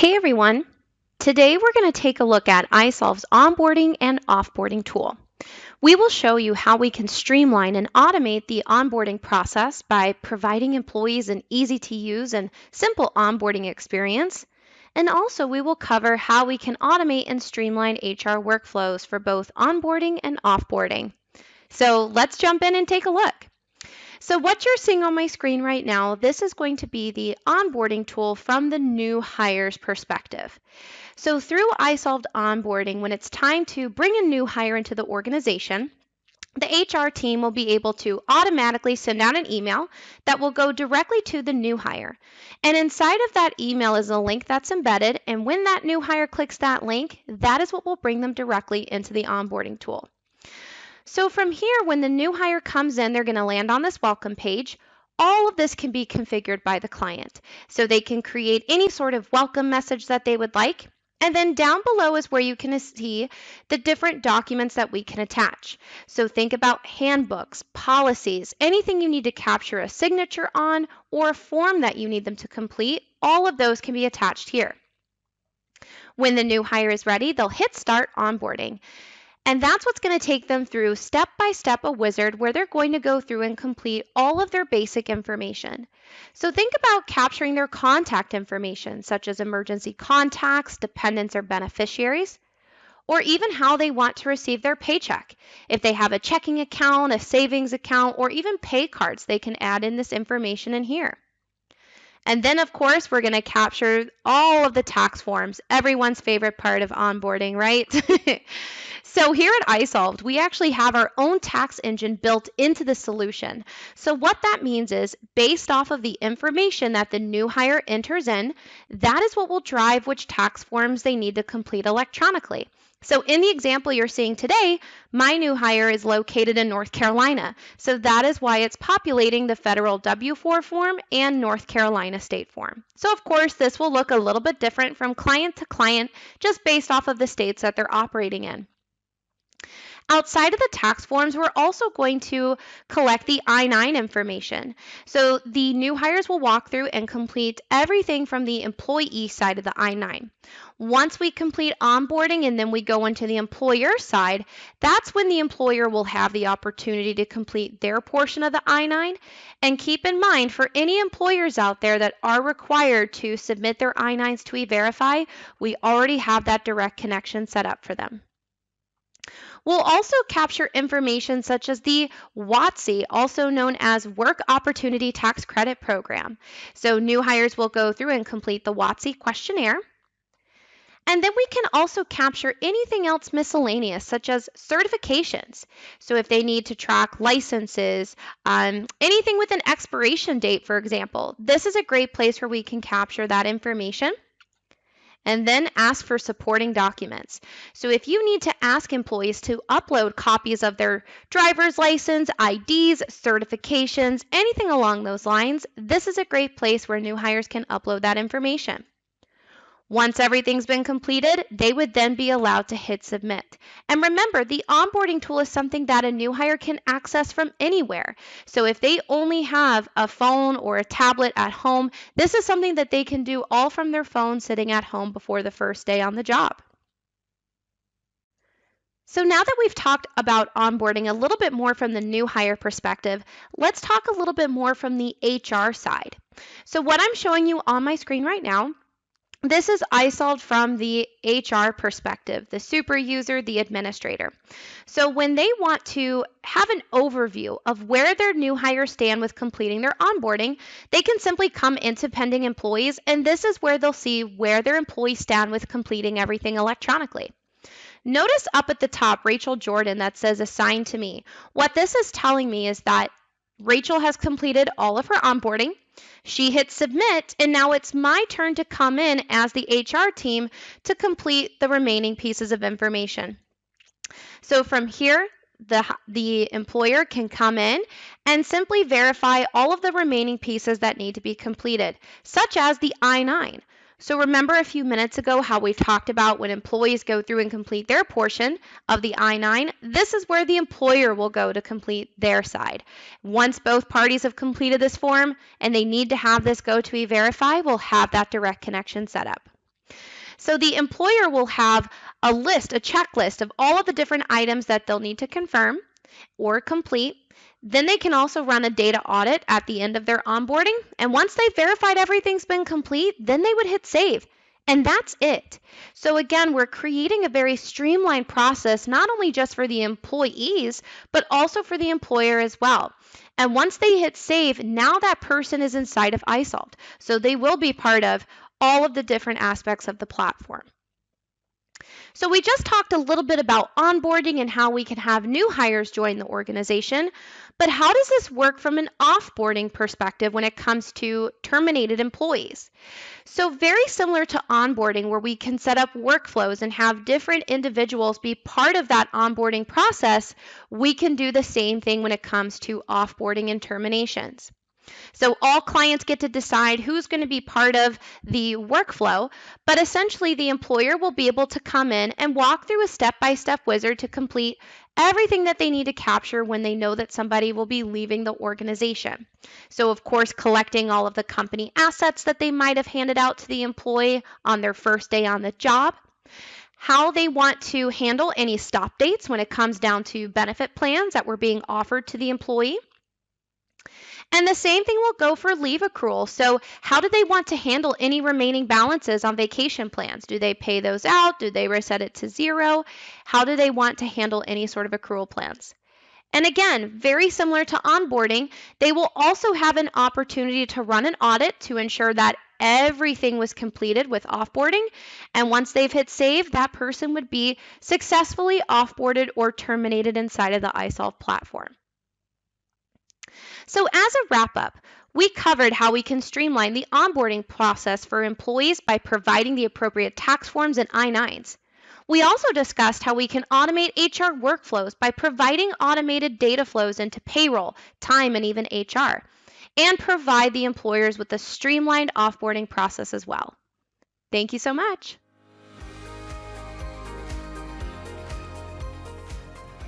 Hey everyone! Today we're going to take a look at iSolve's onboarding and offboarding tool. We will show you how we can streamline and automate the onboarding process by providing employees an easy to use and simple onboarding experience. And also we will cover how we can automate and streamline HR workflows for both onboarding and offboarding. So let's jump in and take a look. So what you're seeing on my screen right now, this is going to be the onboarding tool from the new hires perspective. So through iSolved onboarding, when it's time to bring a new hire into the organization, the HR team will be able to automatically send out an email that will go directly to the new hire. And inside of that email is a link that's embedded, and when that new hire clicks that link, that is what will bring them directly into the onboarding tool. So from here, when the new hire comes in, they're going to land on this welcome page. All of this can be configured by the client. So they can create any sort of welcome message that they would like. And then down below is where you can see the different documents that we can attach. So think about handbooks, policies, anything you need to capture a signature on or a form that you need them to complete. All of those can be attached here. When the new hire is ready, they'll hit start onboarding. And that's what's going to take them through step by step a wizard where they're going to go through and complete all of their basic information. So think about capturing their contact information, such as emergency contacts, dependents, or beneficiaries, or even how they want to receive their paycheck. If they have a checking account, a savings account, or even pay cards, they can add in this information in here. And then, of course, we're going to capture all of the tax forms, everyone's favorite part of onboarding, right? So here at iSolved, we actually have our own tax engine built into the solution. So what that means is, based off of the information that the new hire enters in, that is what will drive which tax forms they need to complete electronically. So in the example you're seeing today, my new hire is located in North Carolina. So that is why it's populating the federal W-4 form and North Carolina state form. So of course, this will look a little bit different from client to client, just based off of the states that they're operating in. Outside of the tax forms, we're also going to collect the I-9 information. So the new hires will walk through and complete everything from the employee side of the I-9. Once we complete onboarding and then we go into the employer side, that's when the employer will have the opportunity to complete their portion of the I-9. And keep in mind, for any employers out there that are required to submit their I-9s to E-Verify, we already have that direct connection set up for them. We'll also capture information such as the WOTC, also known as Work Opportunity Tax Credit Program. So new hires will go through and complete the WOTC questionnaire. And then we can also capture anything else miscellaneous, such as certifications. So if they need to track licenses, anything with an expiration date, for example, this is a great place where we can capture that information. And then ask for supporting documents. So if you need to ask employees to upload copies of their driver's license, IDs, certifications, anything along those lines, this is a great place where new hires can upload that information. Once everything's been completed, they would then be allowed to hit submit. And remember, the onboarding tool is something that a new hire can access from anywhere. So if they only have a phone or a tablet at home, this is something that they can do all from their phone sitting at home before the first day on the job. So now that we've talked about onboarding a little bit more from the new hire perspective, let's talk a little bit more from the HR side. So what I'm showing you on my screen right now, this is iSolved from the HR perspective, the super user, the administrator. So when they want to have an overview of where their new hires stand with completing their onboarding, they can simply come into pending employees, and this is where they'll see where their employees stand with completing everything electronically. Notice up at the top, Rachel Jordan, that says assigned to me. What this is telling me is that Rachel has completed all of her onboarding. She hit submit, and now it's my turn to come in as the HR team to complete the remaining pieces of information. So from here, the employer can come in and simply verify all of the remaining pieces that need to be completed, such as the I-9. So remember a few minutes ago how we talked about when employees go through and complete their portion of the I-9, this is where the employer will go to complete their side. Once both parties have completed this form and they need to have this go to E-Verify, we'll have that direct connection set up. So the employer will have a list, a checklist of all of the different items that they'll need to confirm or complete. Then they can also run a data audit at the end of their onboarding. And once they've verified everything's been complete, then they would hit save. And that's it. So again, we're creating a very streamlined process, not only just for the employees, but also for the employer as well. And once they hit save, now that person is inside of iSolved. So they will be part of all of the different aspects of the platform. So we just talked a little bit about onboarding and how we can have new hires join the organization, but how does this work from an offboarding perspective when it comes to terminated employees? So very similar to onboarding, where we can set up workflows and have different individuals be part of that onboarding process, we can do the same thing when it comes to offboarding and terminations. So all clients get to decide who's going to be part of the workflow, but essentially the employer will be able to come in and walk through a step-by-step wizard to complete everything that they need to capture when they know that somebody will be leaving the organization. So of course, collecting all of the company assets that they might have handed out to the employee on their first day on the job, how they want to handle any stop dates when it comes down to benefit plans that were being offered to the employee. And the same thing will go for leave accrual. So how do they want to handle any remaining balances on vacation plans? Do they pay those out? Do they reset it to zero? How do they want to handle any sort of accrual plans? And again, very similar to onboarding, they will also have an opportunity to run an audit to ensure that everything was completed with offboarding. And once they've hit save, that person would be successfully offboarded or terminated inside of the iSolve platform. So as a wrap up, we covered how we can streamline the onboarding process for employees by providing the appropriate tax forms and I-9s. We also discussed how we can automate HR workflows by providing automated data flows into payroll, time, and even HR, and provide the employers with a streamlined offboarding process as well. Thank you so much.